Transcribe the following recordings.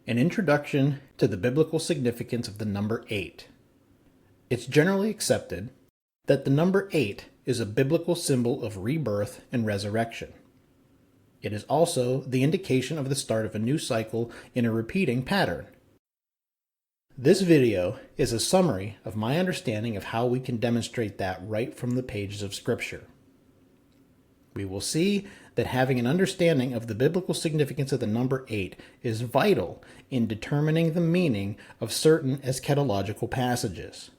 An introduction to the biblical significance of the number 8. It's generally accepted that the number 8 is a biblical symbol of rebirth and resurrection. It is also the indication of the start of a new cycle in a repeating pattern. This video is a summary of my understanding of how we can demonstrate that right from the pages of Scripture. We will see that having an understanding of the biblical significance of the number 8 is vital in determining the meaning of certain eschatological passages.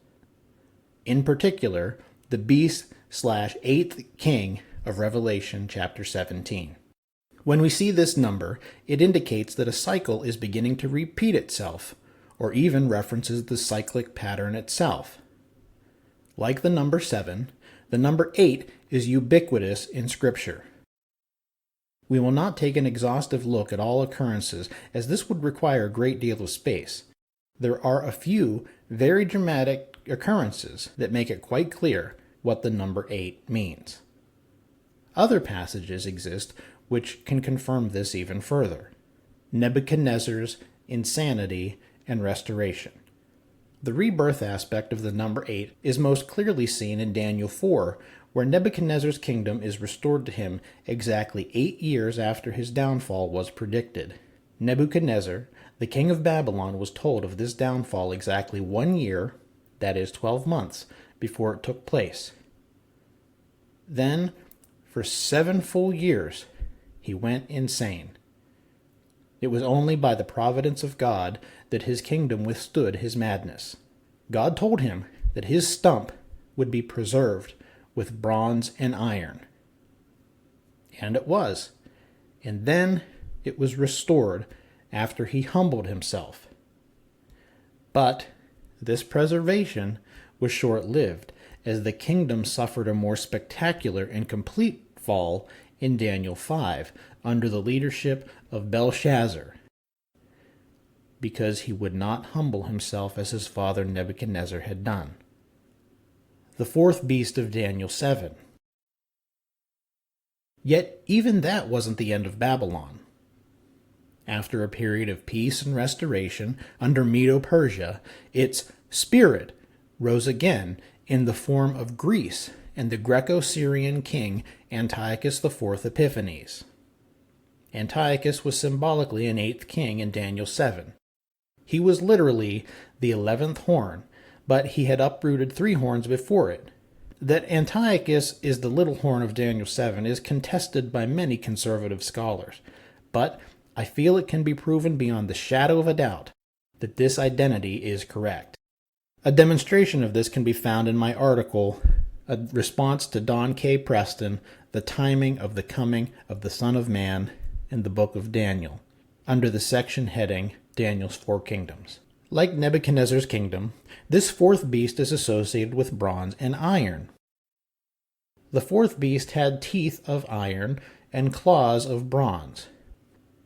In particular, the beast/8th king of Revelation chapter 17. When we see this number, it indicates that a cycle is beginning to repeat itself, or even references the cyclic pattern itself. Like the number 7, the number 8 is ubiquitous in Scripture. We will not take an exhaustive look at all occurrences, as this would require a great deal of space. There are a few very dramatic occurrences that make it quite clear what the number 8 means. Other passages exist which can confirm this even further. Nebuchadnezzar's insanity and restoration. The rebirth aspect of the number 8 is most clearly seen in Daniel 4, where Nebuchadnezzar's kingdom is restored to him exactly 8 years after his downfall was predicted. Nebuchadnezzar, the king of Babylon, was told of this downfall exactly 1 year, that is 12 months, before it took place. Then, for 7 full years, he went insane. It was only by the providence of God that his kingdom withstood his madness. God told him that his stump would be preserved with bronze and iron. And it was. And then it was restored after he humbled himself. But this preservation was short-lived, as the kingdom suffered a more spectacular and complete fall in Daniel 5 under the leadership of Belshazzar, because he would not humble himself as his father Nebuchadnezzar had done. The fourth beast of Daniel 7. Yet even that wasn't the end of Babylon. After a period of peace and restoration under Medo-Persia, its spirit rose again in the form of Greece and the Greco-Syrian king Antiochus IV Epiphanes. Antiochus was symbolically an 8th king in Daniel 7. He was literally the 11th horn, but he had uprooted 3 horns before it. That Antiochus is the little horn of Daniel 7 is contested by many conservative scholars, but I feel it can be proven beyond the shadow of a doubt that this identity is correct. A demonstration of this can be found in my article, A Response to Don K. Preston, The Timing of the Coming of the Son of Man in the Book of Daniel, under the section heading Daniel's 4 Kingdoms. Like Nebuchadnezzar's kingdom, this fourth beast is associated with bronze and iron. The fourth beast had teeth of iron and claws of bronze.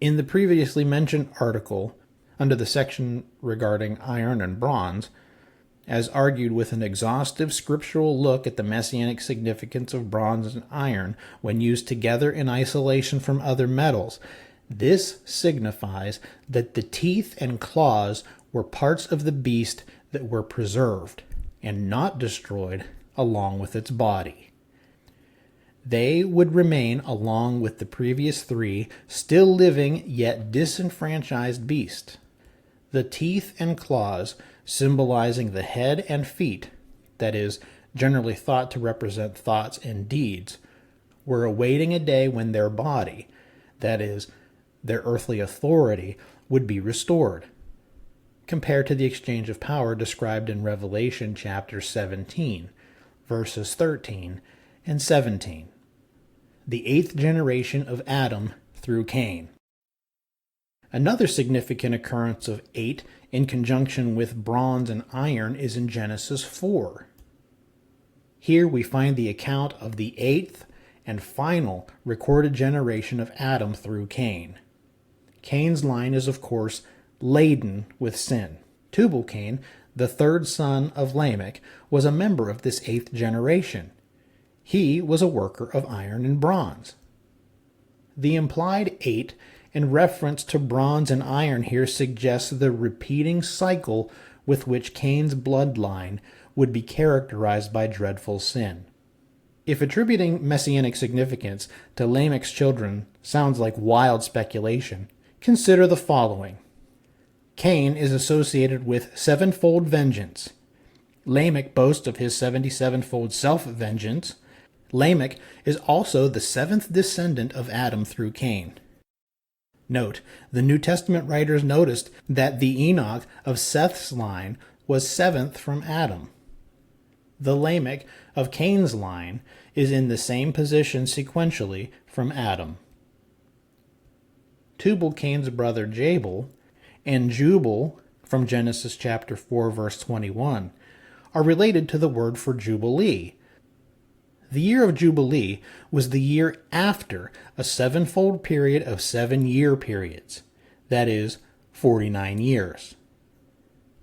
In the previously mentioned article, under the section regarding iron and bronze, as argued with an exhaustive scriptural look at the messianic significance of bronze and iron when used together in isolation from other metals, this signifies that the teeth and claws were parts of the beast that were preserved and not destroyed along with its body. They would remain along with the previous 3 still living yet disenfranchised beasts. The teeth and claws, symbolizing the head and feet, that is, generally thought to represent thoughts and deeds, were awaiting a day when their body, that is, their earthly authority, would be restored, compared to the exchange of power described in Revelation chapter 17, verses 13 and 17. The 8th generation of Adam through Cain. Another significant occurrence of 8 in conjunction with bronze and iron is in Genesis 4. Here we find the account of the 8th and final recorded generation of Adam through Cain. Cain's line is, of course, laden with sin. Tubal-Cain, the 3rd son of Lamech, was a member of this 8th generation. He was a worker of iron and bronze. The implied 8 and reference to bronze and iron here suggests the repeating cycle with which Cain's bloodline would be characterized by dreadful sin. If attributing messianic significance to Lamech's children sounds like wild speculation, consider the following. Cain is associated with sevenfold vengeance. Lamech boasts of his 77-fold self-vengeance. Lamech is also the seventh descendant of Adam through Cain. Note, the New Testament writers noticed that the Enoch of Seth's line was seventh from Adam. The Lamech of Cain's line is in the same position sequentially from Adam. Tubal-Cain's brother Jabal and Jubal from Genesis chapter 4 verse 21 are related to the word for Jubilee. The year of Jubilee was the year after a sevenfold period of 7-year periods, that is, 49 years.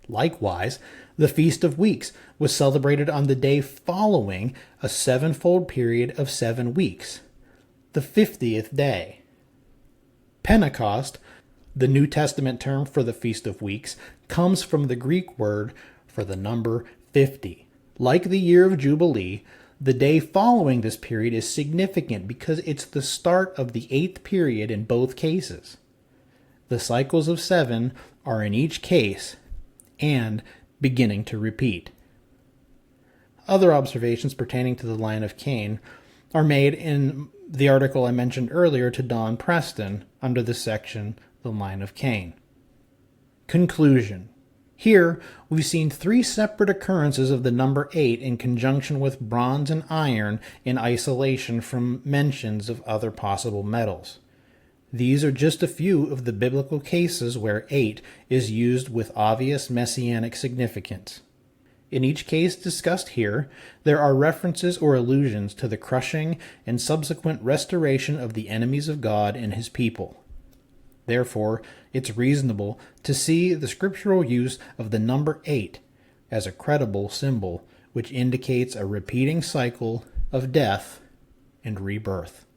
Likewise, the Feast of Weeks was celebrated on the day following a sevenfold period of 7 weeks, the 50th day. Pentecost, the New Testament term for the Feast of Weeks, comes from the Greek word for the number 50. Like the year of Jubilee, the day following this period is significant because it's the start of the 8th period in both cases. The cycles of 7 are in each case and beginning to repeat. Other observations pertaining to the line of Cain are made in the article I mentioned earlier to Don Preston under the section The Line of Cain. Conclusion. Here, we've seen 3 separate occurrences of the number 8 in conjunction with bronze and iron in isolation from mentions of other possible metals. These are just a few of the biblical cases where 8 is used with obvious messianic significance. In each case discussed here, there are references or allusions to the crushing and subsequent restoration of the enemies of God and his people. Therefore, it's reasonable to see the scriptural use of the number 8 as a credible symbol which indicates a repeating cycle of death and rebirth.